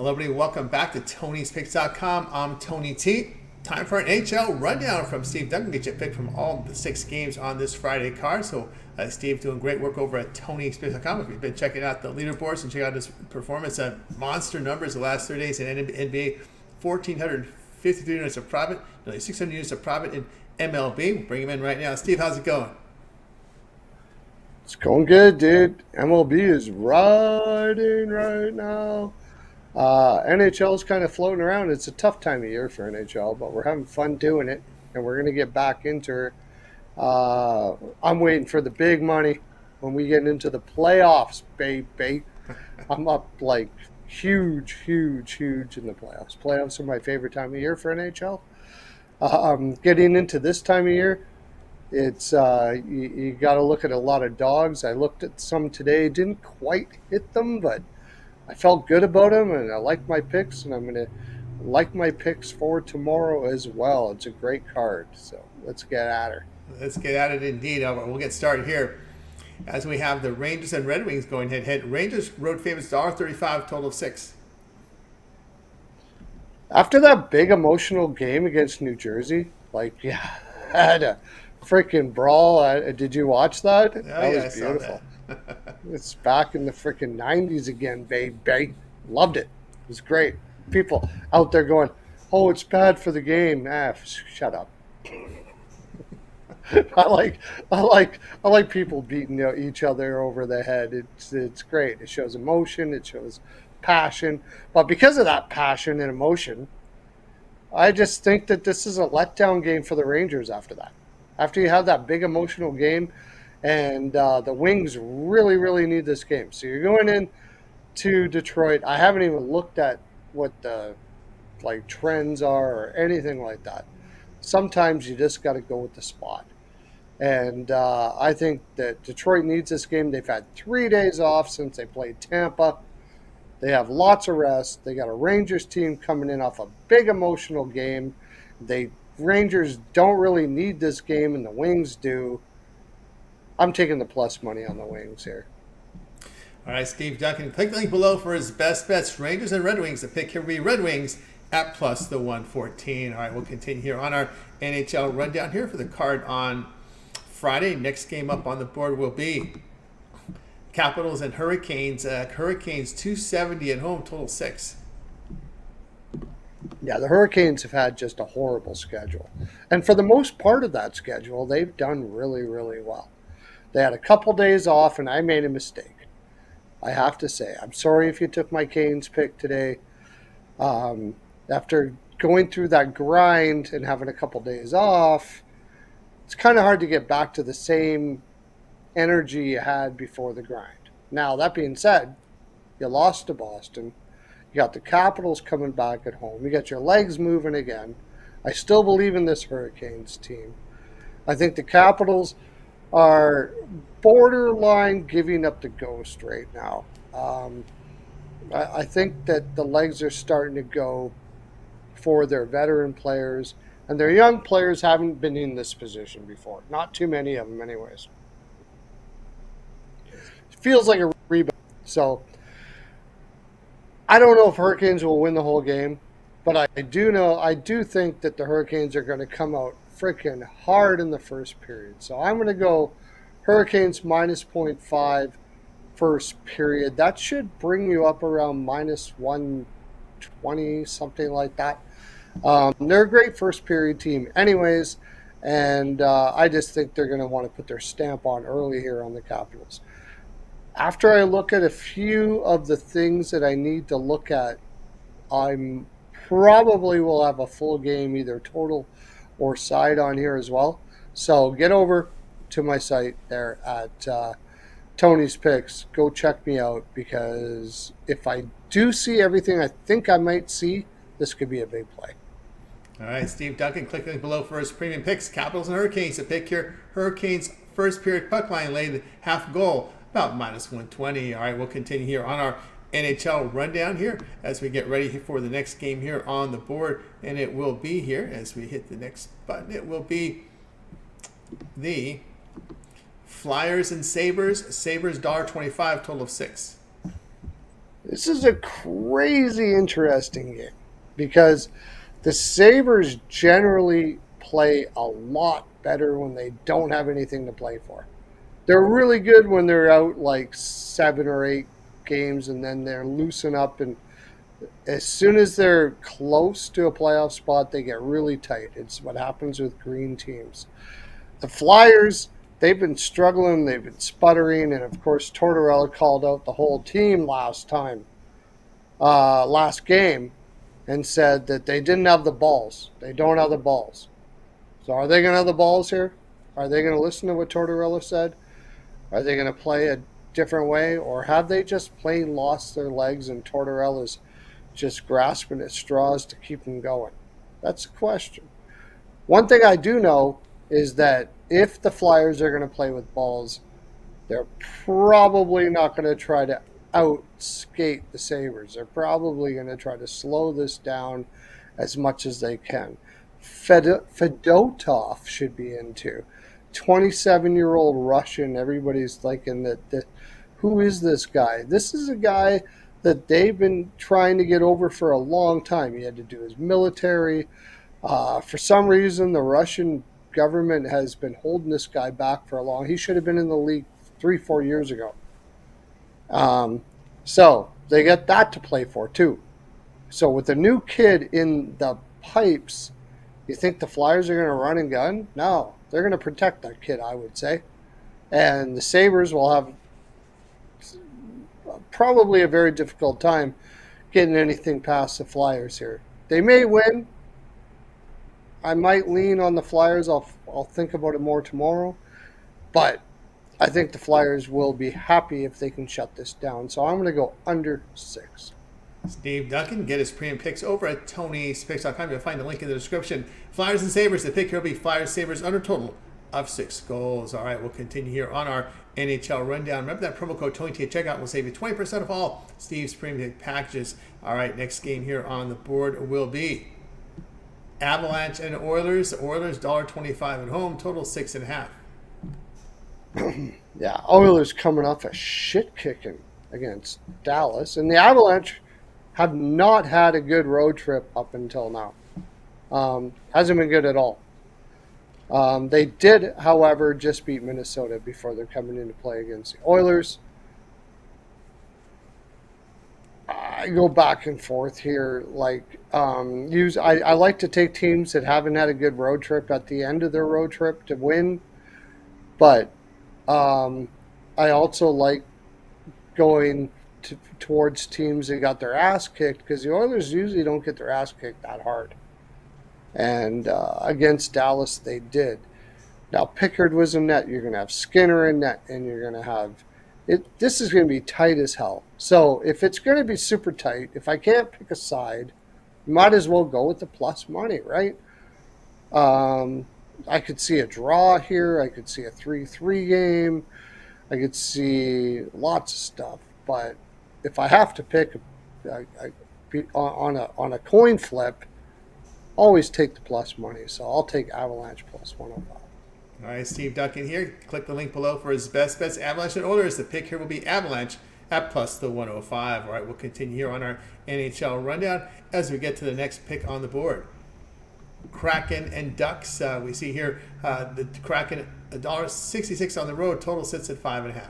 Hello, everybody. Welcome back to Tony'sPicks.com. I'm Tony T. Time for an NHL rundown from Steve Duncan. Get you a pick from all the 6 games on this Friday card. So, Steve doing great work over at Tony'sPicks.com. If you've been checking out the leaderboards and check out his performance, monster numbers the last 3 days in NBA, 1,453 units of profit, nearly 600 units of profit in MLB. We'll bring him in right now. Steve, how's it going? It's going good, dude. MLB is riding right now. NHL is kind of floating around. It's a tough time of year for NHL, but we're having fun doing it, and we're going to get back into it. I'm waiting for the big money when we get into the playoffs, baby. I'm up like huge, huge, huge in the playoffs. Playoffs are my favorite time of year for NHL. Getting into this time of year, it's you got to look at a lot of dogs. I looked at some today, didn't quite hit them, but I felt good about them, and I like my picks, and I'm going to like my picks for tomorrow as well. It's a great card, so let's get at her. Let's get at it indeed. We'll get started here as we have the Rangers and Red Wings going head-to-head. Rangers road favorites $1.35, total of 6. After that big emotional game against New Jersey, yeah, I had a freaking brawl. Did you watch that? Oh, That yeah, I was saw beautiful. that. It's back in the freaking 90s again, baby. Loved it. It was great. People out there going, "Oh, it's bad for the game." Shut up. I like people beating each other over the head. It's great. It shows emotion. It shows passion. But because of that passion and emotion, I just think that this is a letdown game for the Rangers after that. After you have that big emotional game, and the Wings really, really need this game. So you're going in to Detroit. I haven't even looked at what the trends are or anything like that. Sometimes you just got to go with the spot. And I think that Detroit needs this game. They've had 3 days off since they played Tampa. They have lots of rest. They got a Rangers team coming in off a big emotional game. The Rangers don't really need this game, and the Wings do. I'm taking the plus money on the Wings here. All right, Steve Duncan. Click the link below for his best bets. Rangers and Red Wings. The pick here will be Red Wings at plus the 114. All right, we'll continue here on our NHL rundown here for the card on Friday. Next game up on the board will be Capitals and Hurricanes. Hurricanes 270 at home, total 6. Yeah, the Hurricanes have had just a horrible schedule. And for the most part of that schedule, they've done really, really well. They had a couple days off, and I made a mistake. I have to say, I'm sorry if you took my Canes pick today. After going through that grind and having a couple days off, it's kind of hard to get back to the same energy you had before the grind. Now, that being said, you lost to Boston. You got the Capitals coming back at home. You got your legs moving again. I still believe in this Hurricanes team. I think the Capitals are borderline giving up the ghost right now. I think that the legs are starting to go for their veteran players, and their young players haven't been in this position before. Not too many of them, anyways. It feels like a rebound. So I don't know if Hurricanes will win the whole game, but I do think that the Hurricanes are going to come out freaking hard in the first period. So I'm going to go Hurricanes minus 0.5 first period. That should bring you up around minus 120, something like that. They're a great first period team anyways, and I just think they're going to want to put their stamp on early here on the Capitals. After I look at a few of the things that I need to look at, I'm probably will have a full game, either total or side on here as well. So get over to my site there at Tony's Picks. Go check me out, because if I do see everything I think I might see, this could be a big play. All right, Steve Duncan. Click the link below for his premium picks. Capitals and Hurricanes. The pick here, Hurricanes first period puck line laid half goal, about minus 120. All right, we'll continue here on our NHL rundown here as we get ready for the next game here on the board. And it will be here, as we hit the next button, it will be the Flyers and Sabres. Sabres $1.25, total of 6. This is a crazy interesting game because the Sabres generally play a lot better when they don't have anything to play for. They're really good when they're out like 7 or 8 games and then they're loosen up, and as soon as they're close to a playoff spot, they get really tight. It's what happens with green teams. The Flyers, they've been struggling, they've been sputtering, and of course Tortorella called out the whole team last game, and said that they didn't have the balls. They don't have the balls. So are they going to have the balls here? Are they going to listen to what Tortorella said? Are they going to play a different way? Or have they just plain lost their legs and Tortorella's just grasping at straws to keep them going? That's a question. One thing I do know is that if the Flyers are going to play with balls, they're probably not going to try to outskate the Sabres. They're probably going to try to slow this down as much as they can. Fedotov should be into. 27-year-old Russian. Everybody's thinking that who is this guy? This is a guy that they've been trying to get over for a long time. He had to do his military. For some reason, the Russian government has been holding this guy back for a long. He should have been in the league 3-4 years ago. So they get that to play for too. So with the new kid in the pipes, you think the Flyers are going to run and gun? No, they're going to protect that kid, I would say. And the Sabres will have probably a very difficult time getting anything past the Flyers here. They may win. I might lean on the Flyers. I'll think about it more tomorrow. But I think the Flyers will be happy if they can shut this down. So I'm going to go under 6. Steve Duncan, get his premium picks over at Tony'sPicks.com. You'll find the link in the description. Flyers and Sabres. The pick here will be Flyers Sabres under total of 6 goals. All right, we'll continue here on our NHL rundown. Remember that promo code TonyT at checkout will save you 20% of all Steve's premium packages. All right, next game here on the board will be Avalanche and Oilers. Oilers $1.25 at home. Total 6.5. Yeah, Oilers coming off a shit kicking against Dallas, and the Avalanche have not had a good road trip up until now. Hasn't been good at all. They did, however, just beat Minnesota before they're coming into play against the Oilers. I go back and forth here. I like to take teams that haven't had a good road trip at the end of their road trip to win, but I also like going towards teams that got their ass kicked, because the Oilers usually don't get their ass kicked that hard. And against Dallas, they did. Now, Pickard was in net. You're going to have Skinner in net, and you're going to have it. This is going to be tight as hell. So if it's going to be super tight, if I can't pick a side, you might as well go with the plus money, right? I could see a draw here. I could see a 3-3 game. I could see lots of stuff. But if I have to pick on a coin flip, always take the plus money. So I'll take Avalanche plus 105. All right, Steve Duncan here. Click the link below for his best bets. Avalanche and Oilers. The pick here will be Avalanche at plus the 105. All right, we'll continue here on our NHL rundown as we get to the next pick on the board. Kraken and Ducks. We see here the Kraken $1.66 on the road. Total sits at 5.5.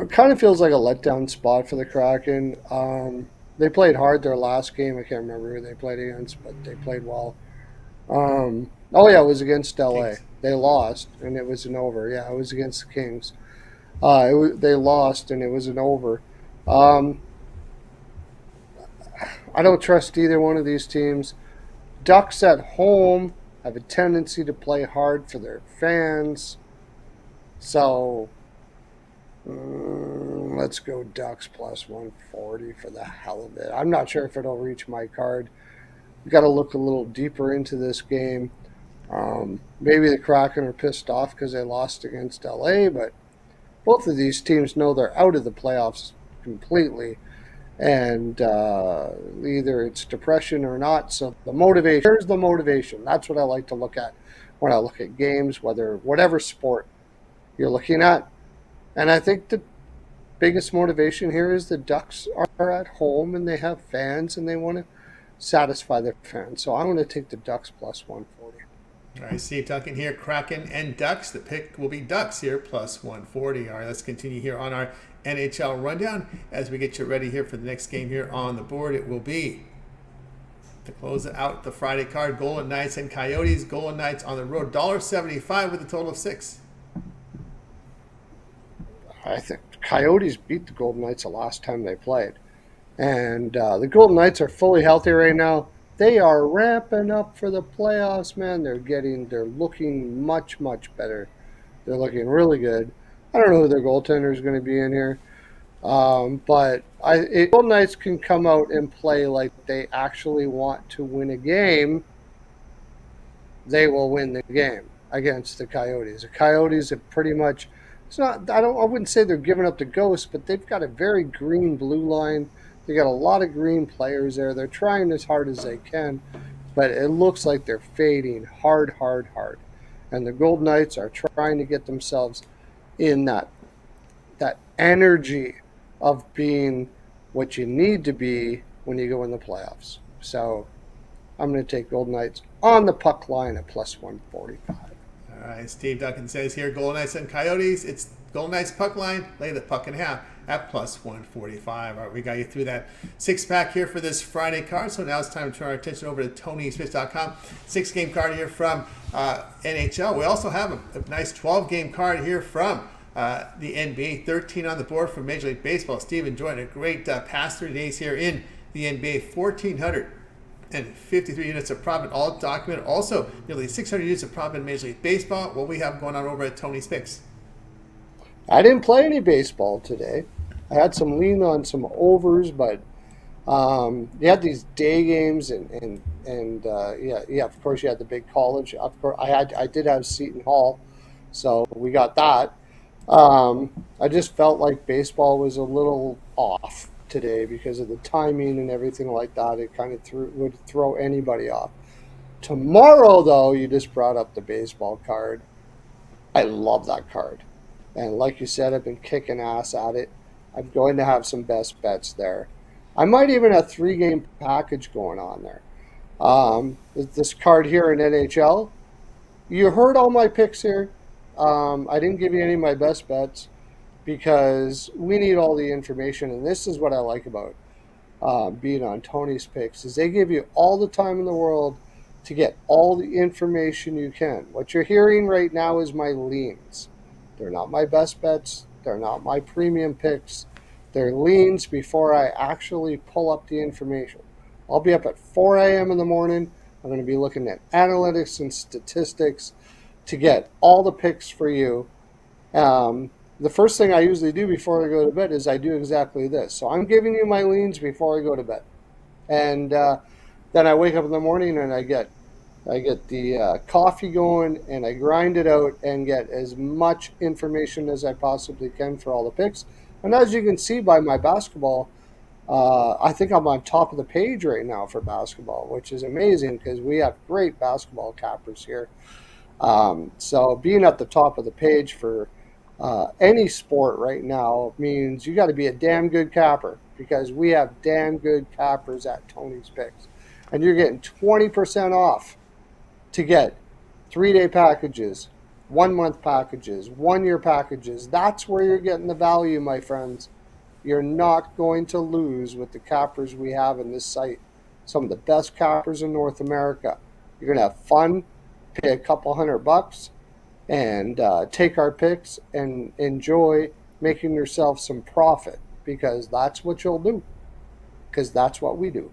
It kind of feels like a letdown spot for the Kraken. They played hard their last game. I can't remember who they played against, but they played well. It was against LA. Kings. They lost, and it was an over. Yeah, it was against the Kings. They lost, and it was an over. I don't trust either one of these teams. Ducks at home have a tendency to play hard for their fans. So let's go Ducks plus 140 for the hell of it. I'm not sure if it'll reach my card. We've got to look a little deeper into this game. Maybe the Kraken are pissed off because they lost against LA, but both of these teams know they're out of the playoffs completely. And either it's depression or not. So the motivation, here's the motivation. That's what I like to look at when I look at games, whatever sport you're looking at. And I think that biggest motivation here is the Ducks are at home and they have fans and they want to satisfy their fans. So I'm going to take the Ducks plus 140. All right, Steve Duncan here, Kraken and Ducks. The pick will be Ducks here, plus 140. All right, let's continue here on our NHL rundown as we get you ready here for the next game here on the board. It will be, to close out the Friday card, Golden Knights and Coyotes. Golden Knights on the road, $1.75 with a total of 6. I think the Coyotes beat the Golden Knights the last time they played. And the Golden Knights are fully healthy right now. They are ramping up for the playoffs, man. They're looking much, much better. They're looking really good. I don't know who their goaltender is going to be in here. But if Golden Knights can come out and play like they actually want to win a game, they will win the game against the Coyotes. The Coyotes have pretty much, I wouldn't say they're giving up the ghost, but they've got a very green-blue line. They got a lot of green players there. They're trying as hard as they can, but it looks like they're fading hard. And the Golden Knights are trying to get themselves in that energy of being what you need to be when you go in the playoffs. So I'm going to take Golden Knights on the puck line at plus 145. All right, Steve Duncan says here, Golden Knights and Coyotes. It's Golden Knights puck line. Lay the puck in half at plus 145. All right, we got you through that 6-pack here for this Friday card. So now it's time to turn our attention over to TonySmith.com. 6-game card here from NHL. We also have a nice 12-game card here from the NBA. 13 on the board from Major League Baseball. Steve enjoyed a great past 3 days here in the NBA. 1,453 units of profit, all documented. Also, nearly 600 units of profit in Major League Baseball. What we have going on over at Tony's Picks. I didn't play any baseball today. I had some lean on some overs, but you had these day games and of course you had the big college. Of course, I did have Seton Hall, so we got that. I just felt like baseball was a little off today because of the timing and everything like that. It kind of would throw anybody off. Tomorrow, though, you just brought up the baseball card. I love that card. And like you said, I've been kicking ass at it. I'm going to have some best bets there. I might even have a 3-game package going on there. This card here in NHL, you heard all my picks here. I didn't give you any of my best bets because we need all the information. And this is what I like about being on Tony's Picks is they give you all the time in the world to get all the information you can. What you're hearing right now is my leans. They're not my best bets. They're not my premium picks. They're leans before I actually pull up the information. I'll be up at 4 a.m. in the morning. I'm going to be looking at analytics and statistics to get all the picks for you. The first thing I usually do before I go to bed is I do exactly this. So I'm giving you my leans before I go to bed. And then I wake up in the morning and I get the coffee going and I grind it out and get as much information as I possibly can for all the picks. And as you can see by my basketball, I think I'm on top of the page right now for basketball, which is amazing because we have great basketball cappers here. So being at the top of the page for any sport right now means you got to be a damn good capper because we have damn good cappers at Tony's Picks. And you're getting 20% off to get 3-day packages, 1-month packages, 1-year packages. That's where you're getting the value, my friends. You're not going to lose with the cappers we have in this site. Some of the best cappers in North America. You're going to have fun, pay a couple $100 and take our picks and enjoy making yourself some profit because that's what you'll do because that's what we do.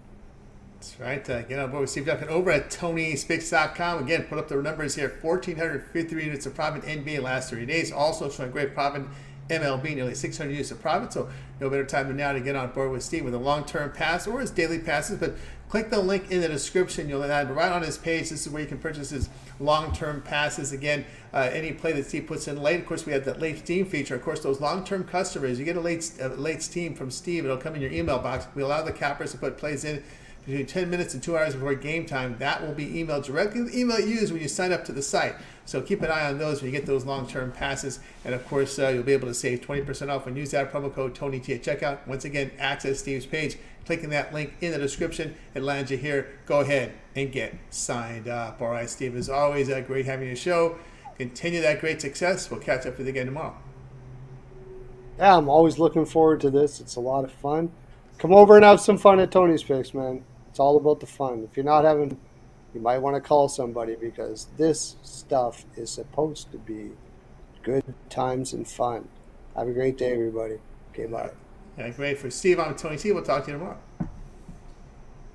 That's right. Get on board with Steve Duncan over at TonySpicks.com. Again, put up the numbers here. 1,453 units of profit NBA last 30 days. Also showing great profit MLB, nearly 600 units of profit. So no better time than now to get on board with Steve with a long-term pass or his daily passes. But click the link in the description. You'll land right on his page. This is where you can purchase his long-term passes. Again, any play that Steve puts in late. Of course, we have that late Steam feature. Of course, those long-term customers, you get a late Steam from Steve. It'll come in your email box. We allow the cappers to put plays in between 10 minutes and 2 hours before game time. That will be emailed directly with the email you use when you sign up to the site. So keep an eye on those when you get those long-term passes. And of course, you'll be able to save 20% off when you use that promo code TonyT at checkout. Once again, access Steve's page. Clicking that link in the description, it lands you here. Go ahead and get signed up. All right, Steve, as always, great having your show. Continue that great success. We'll catch up with you again tomorrow. Yeah, I'm always looking forward to this. It's a lot of fun. Come over and have some fun at Tony's Picks, man. It's all about the fun. If you're not having, you might want to call somebody because this stuff is supposed to be good times and fun. Have a great day, everybody. Okay, bye. Yeah, great. For Steve, I'm Tony T. We'll talk to you tomorrow.